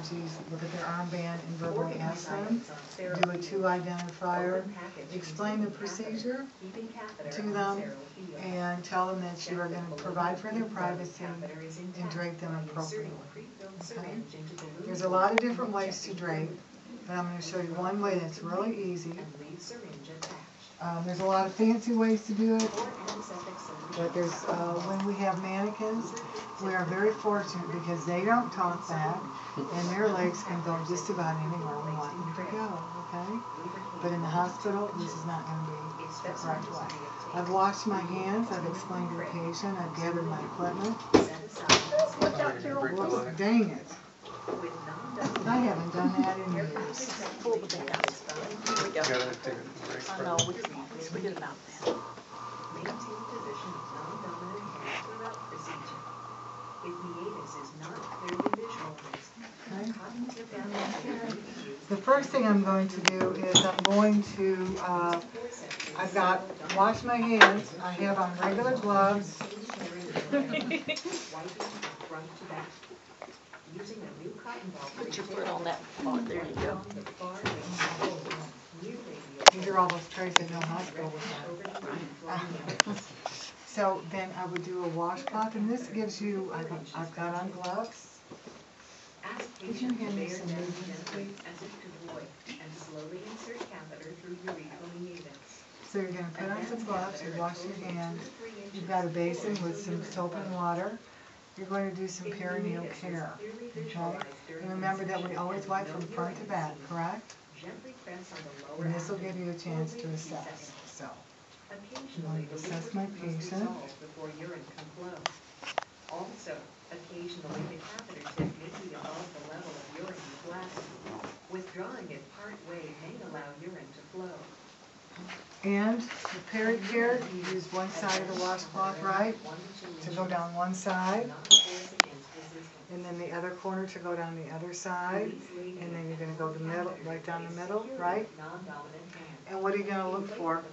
allergies, look at their armband and verbally ask them, do a 2 identifier, explain the procedure to them, and tell them that you are going to provide for their privacy and drape them appropriately. Okay? There's a lot of different ways to drape, but I'm going to show you one way that's really easy. There's a lot of fancy ways to do it, but there's when we have mannequins, we are very fortunate because they don't talk back, and their legs can go just about anywhere we want them to go, okay? But in the hospital, this is not going to be the correct way. I've washed my hands, I've explained to the patient, I've gathered my equipment. Whoops, dang it. I haven't done that in years. Pull the band out. Here we go. I know, we forget about that. Maintain position of non-dominant hand throughout procedure. If meatus is not clearly visualized, cognitive damage. The first thing I'm going to do is I'm going to, I've got, wash my hands, I have on regular gloves. Put your foot on that part. There you go. These are all those trays that no hospital would have. So then I would do a washcloth, and this gives you, I've got on gloves. Could you hand me some movements, please? So you're going to put on some gloves, you wash your hands. You've got a basin with some soap and water. You're going to do some perineal care, okay? And remember that we always wipe from front to back, correct? And this will give you a chance to assess. So, I'm going to assess my patient. Also, occasionally the catheter tip may be above the level of urine in the bladder. Withdrawing it part way may allow urine to flow. And the peri-care, you use one side of the washcloth, right, to go down one side, and then the other corner to go down the other side, and then you're going to go the middle, right down the middle, right? And what are you going to look for?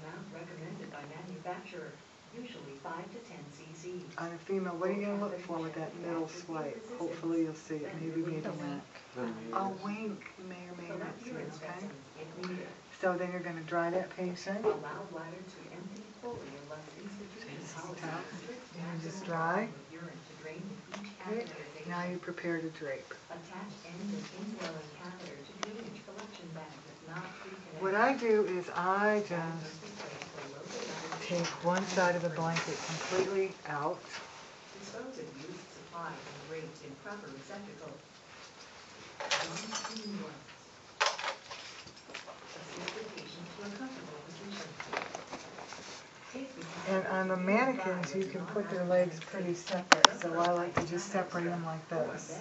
On a female, what are you going to look for with that middle swipe? Hopefully you'll see it, maybe not. A wink, you may or may not see it, okay? So then you're going to dry that patient. And just dry. Okay. Now you prepare to drape. What I do is I just take one side of the blanket completely out. Dispose of used supplies and drapes in proper receptacles. And on the mannequins, you can put their legs pretty separate, so I like to just separate them like this.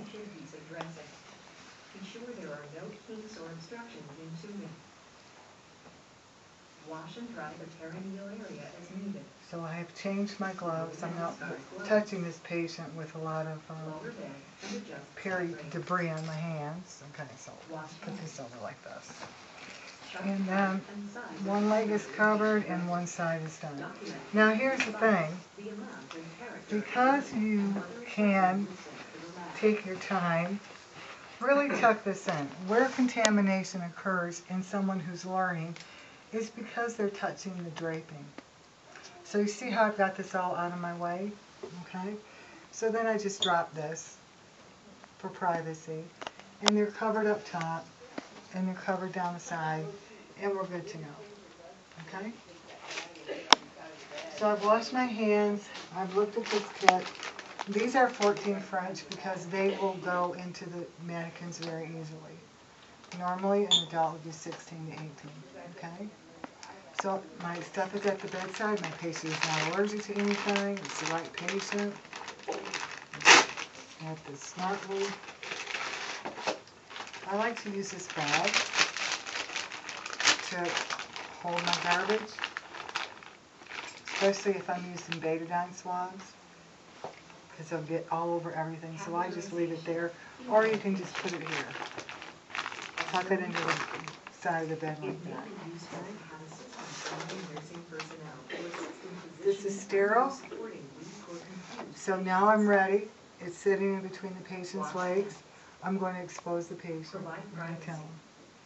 Be sure there are no kinks or obstructions in tubing. Wash and dry the perineal area as needed. So I have changed my gloves. I'm not touching this patient with a lot of debris on my hands. Okay, so put this over like this. And then one leg is covered and one side is done. Now here's the thing. Because you can take your time, really tuck this in. Where contamination occurs in someone who's learning is because they're touching the draping. So you see how I've got this all out of my way? Okay? So then I just drop this for privacy. And they're covered up top, and they're covered down the side, and we're good to go. Okay? So I've washed my hands, I've looked at this kit. These are 14 French because they will go into the mannequins very easily. Normally an adult would be 16 to 18. Okay? So my stuff is at the bedside. My patient is not allergic to anything. It's the right patient. Got this smartly. I like to use this bag to hold my garbage, especially if I'm using betadine swabs, because they'll get all over everything. So I just leave it there, or you can just put it here. Tuck it into the side of the bed like that. This is sterile. So now I'm ready. It's sitting in between the patient's legs. I'm going to expose the patient. Provide I'm going to tell privacy. them.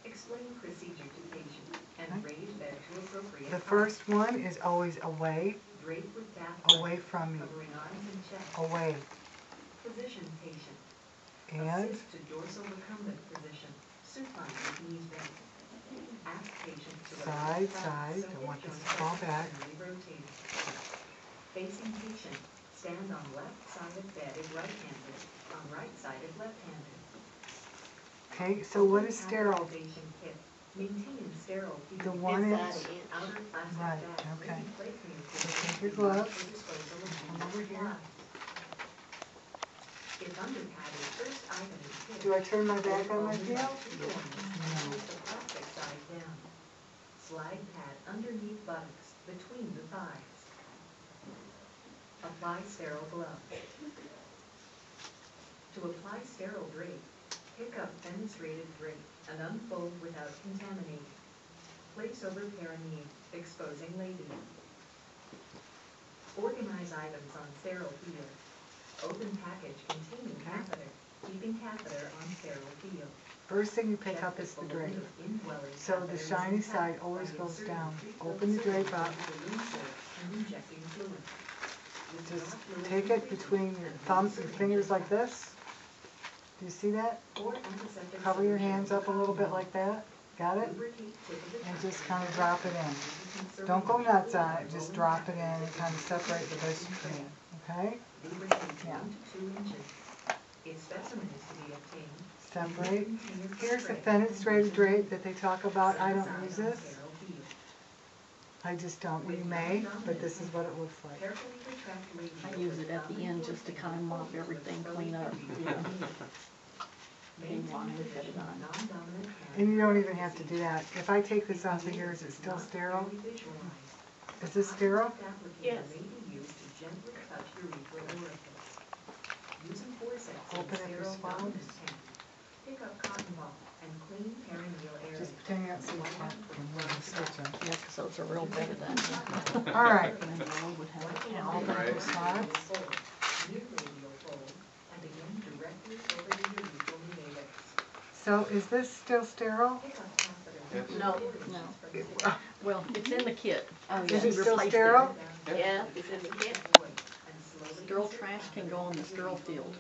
Explain procedure to patient and Okay. raise bed to appropriate The height. first one is always away, Drape with bath away blanket from you, covering arms and chest. away. Position patient. And Assist to dorsal recumbent position. Supine with knees bent. Ask patient to Side, relax back side, so don't hip want this joints to fall are back. externally rotated. Facing patient. Stand on left side of bed if right-handed, on right side if left-handed. okay, so what is sterile? Catheterization kit. Maintain sterile The feeding. one It's is, that inch. Outer plastic Right, bag may okay. be placed in So the take your for gloves, disposal of come dangerous over here. supplies. If underpad is first item in kit. Do I turn my back on my only field? two corners, No. Place the plastic side down. Slide pad underneath buttocks, between the thighs. Apply sterile gloves. To apply sterile drape, pick up fenestrated drape and unfold without contaminating. Place over perineum, exposing labia. Organize items on sterile field. Open package containing Okay. catheter, keeping catheter on sterile field. First thing you pick up is the drape. So the shiny side always goes down. Open the drape up. Just take it between your thumbs, your fingers like this. Do you see that? Cover your hands up a little bit like that. Got it? And just kind of drop it in. Don't go nuts on it, just drop it in and kind of separate the best you can. Okay? Yeah. Separate. Here's the fenestrated drape that they talk about. I don't use this. I just don't. You may, but this is what it looks like. I use it at the end just to kind of mop everything clean up. Clean line, fit it on. And you don't even have to do that. If I take this off of here, is it still sterile? Is this sterile? Yes. Open up your swabs. Pick up cotton ball and clean perineal area. Just pretend you don't see the part and we'll just switch them. Yeah, 'cause those are real big then. All right. And then Joel would have a Now towel. open up your swabs. Near radial fold, and begin directly over the urethral meatus. So is this still sterile? Pick up catheter. No, no. Well, it's in the kit. Oh, Is it still sterile? Yeah, it's in the kit. Sterile trash can go on the sterile field.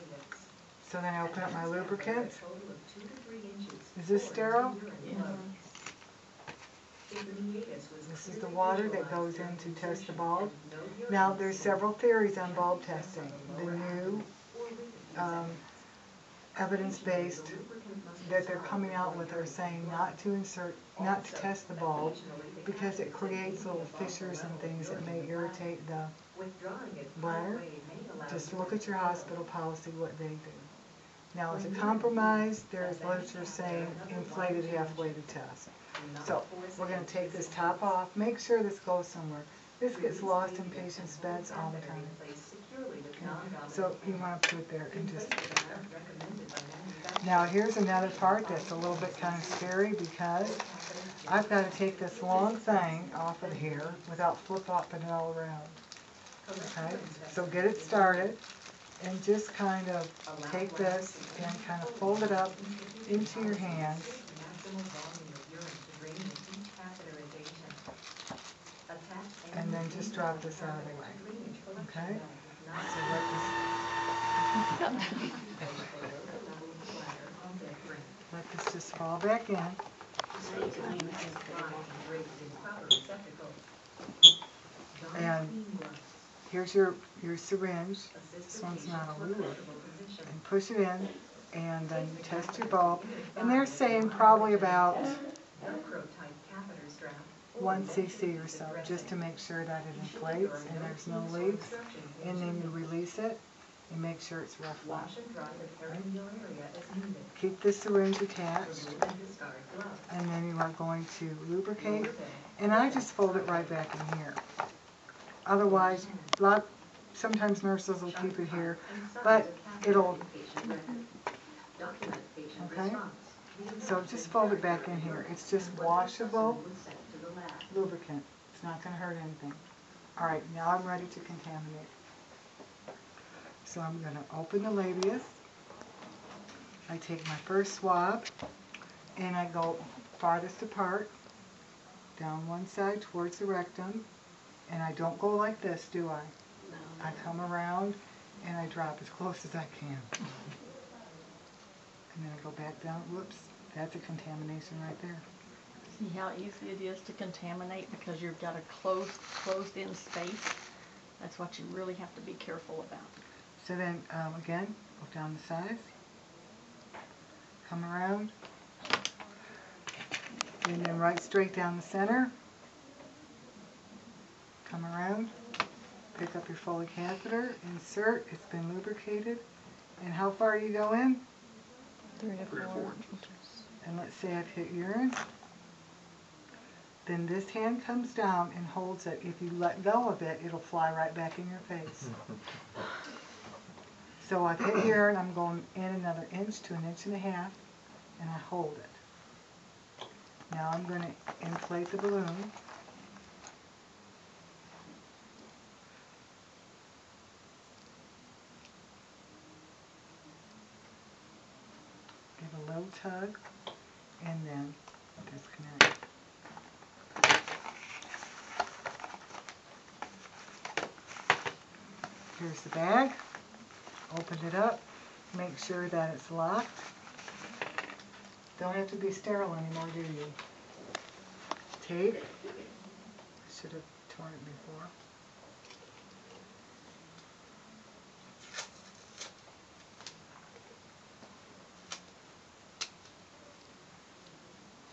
So then I open up my lubricant. Is this sterile? Yeah. This is the water that goes in to test the bulb. Now, there's several theories on bulb testing. The new evidence-based that they're coming out with are saying not to test the bulb because it creates little fissures and things that may irritate the bladder. Just look at your hospital policy, what they do. Now, as a compromise, there's literature saying inflated halfway to test. So, we're going to take this top off. Make sure this goes somewhere. This gets lost in patients' beds all the time. So, you want to put it there and just... Now, here's another part that's a little bit kind of scary because I've got to take this long thing off of here without flip-flopping it all around. Okay? So, get it started. And just kind of take this and kind of fold it up into your hands. And then just drop this out of the way. Okay? So let this just fall back in. And here's your syringe. This one's not a lure. And push it in, and then you test your bulb. And they're saying probably about 1 cc or so, just to make sure that it inflates and there's no leaks. And then you release it and make sure it's rough enough. Keep the syringe attached, and then you are going to lubricate. And I just fold it right back in here. Otherwise, sometimes nurses will keep it here, but it'll, okay? So just fold it back in here. It's just washable lubricant. It's not going to hurt anything. All right, now I'm ready to contaminate. So I'm going to open the labius, I take my first swab and I go farthest apart, down one side towards the rectum, and I don't go like this, do I? No. I come around and I drop as close as I can. And then I go back down, whoops, that's a contamination right there. See how easy it is to contaminate because you've got a closed-in space? That's what you really have to be careful about. So then, again, go down the sides, come around, and then right straight down the center, come around, pick up your Foley catheter, insert, it's been lubricated, and how far do you go in? 3 to 4 inches. And let's say I've hit urine. Then this hand comes down and holds it. If you let go of it, it'll fly right back in your face. So I've hit urine, I'm going in another inch to 1.5 inches, and I hold it. Now I'm going to inflate the balloon. Give a little tug, and then disconnect. Here's the bag. Open it up. Make sure that it's locked. Don't have to be sterile anymore, do you? Tape. Should have torn it before.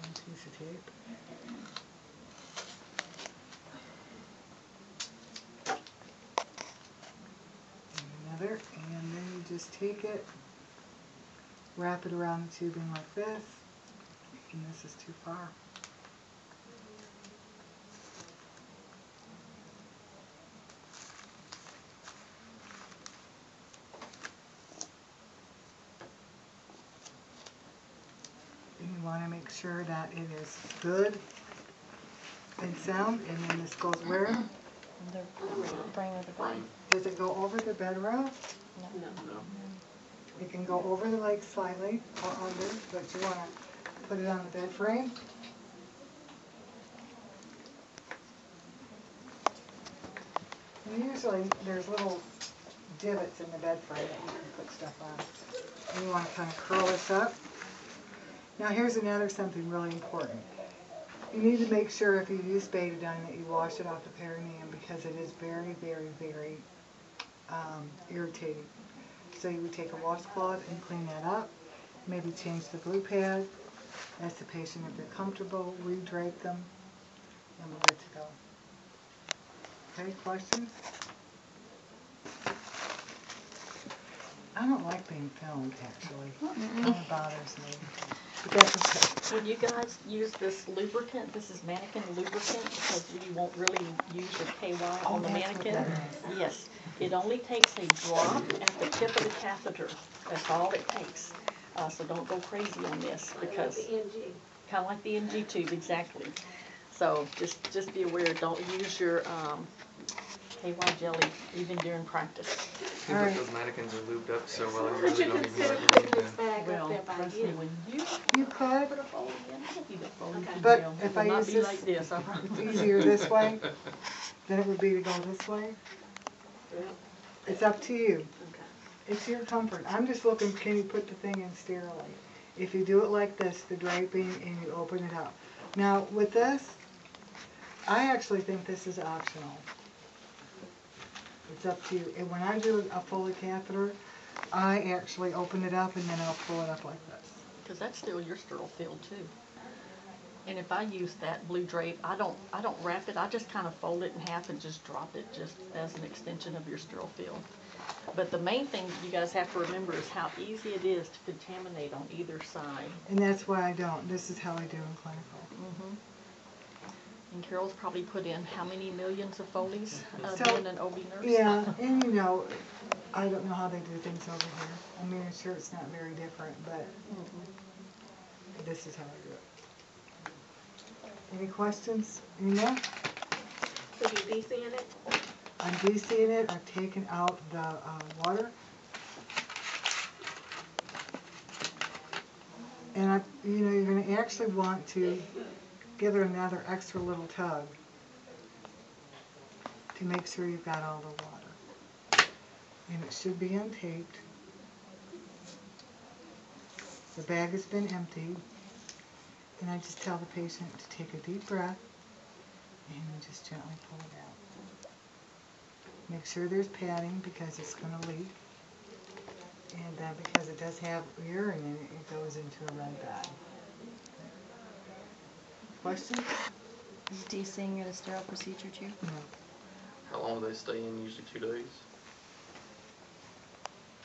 One piece of tape. And then you just take it, wrap it around the tubing like this, and this is too far. And you want to make sure that it is good and sound, and then this goes where? The frame of the bed. Does it go over the bed rail? No. It can go over the leg slightly or under, but you want to put it on the bed frame. And usually there's little divots in the bed frame that you can put stuff on. And you want to kind of curl this up. Now here's something really important. You need to make sure if you use betadine that you wash it off the perineum because it is very, very, very irritating. So you would take a washcloth and clean that up, maybe change the glue pad, ask the patient if they're comfortable, re-drape them, and we're good to go. Okay, questions? I don't like being filmed, actually. It kind of bothers me. But that's okay. When you guys use this lubricant, this is mannequin lubricant because you won't really use your KY on the mannequin. Yes, it only takes a drop at the tip of the catheter. That's all it takes. So don't go crazy on this because kind of like the NG tube, exactly. So just be aware. Don't use your KY jelly even during practice. Seems like those mannequins are lubed up so well, you really don't even need to. Well, trust me, when you could, put a Foley in, I'll give you the Foley but gel. if It I will not use be this, like this, I promise. it's easier this way than it would be to go this way. It's up to you. It's your comfort. I'm just looking, can you put the thing in sterilely? If you do it like this, the draping, and you open it up. Now, with this, I actually think this is optional. It's up to you. And when I do a Foley catheter, I actually open it up and then I'll pull it up like this. Because that's still your sterile field too. And if I use that blue drape, I don't wrap it. I just kind of fold it in half and just drop it just as an extension of your sterile field. But the main thing you guys have to remember is how easy it is to contaminate on either side. And that's why I don't. This is how I do in clinical. Mm-hmm. And Carol's probably put in how many millions of Foleys So, being an OB nurse? Yeah, and you know, I don't know how they do things over here. I mean, I'm sure it's not very different, but this is how I do it. Any questions? Any more? So you DC-ing it? I'm DC-ing it. I've taken out the water. And you're going to actually want to give it another extra little tug to make sure you've got all the water. And it should be untaped. The bag has been emptied. And I just tell the patient to take a deep breath and you just gently pull it out. Make sure there's padding because it's going to leak. And because it does have urine in it, it goes into a red bag. Questions? Is de-seeing a sterile procedure too? No. How long do they stay in? Usually 2 days.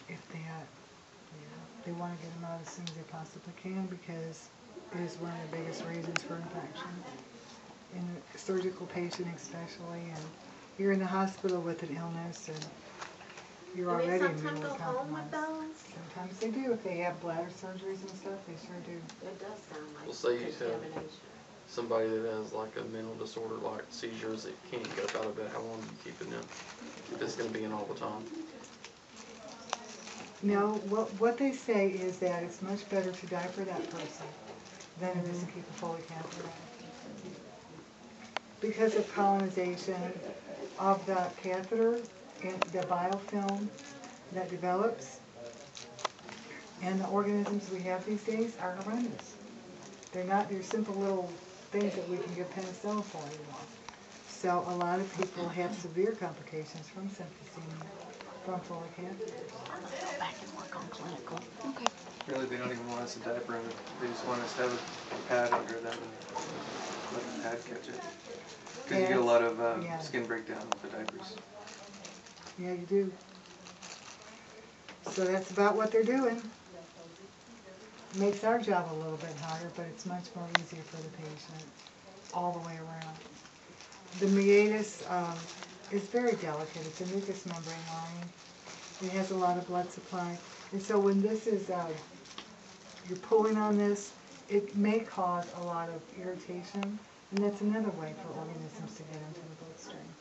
If they want to get them out as soon as they possibly can because it is one of the biggest reasons for infection. In a surgical patient especially, and you're in the hospital with an illness and you're already immunocompromised. Sometimes they do. If they have bladder surgeries and stuff, they sure do. It does sound like Well, say you have contamination. somebody that has like a mental disorder like seizures that can't get up out of bed, how long do you keep them? If it's going to be in all the time? No, what they say is that it's much better to diaper that person than it is to keep a Foley catheter in. Because of colonization of the catheter and the biofilm that develops, and the organisms we have these days are horrendous. They're simple little things that we can give penicillin for anymore. So a lot of people have severe complications from septicemia from Foley catheters. I'm gonna go back and work on clinical. Okay. Really, they don't even want us to diaper them. They just want us to have a pad under them and let the pad catch it. Because you get a lot of Yeah. skin breakdown with the diapers. Yeah, you do. So that's about what they're doing. Makes our job a little bit harder, but it's much more easier for the patient all the way around. The meatus is very delicate. It's a mucous membrane lining. It has a lot of blood supply. And so when this is, you're pulling on this, it may cause a lot of irritation. And that's another way for organisms to get into the bloodstream.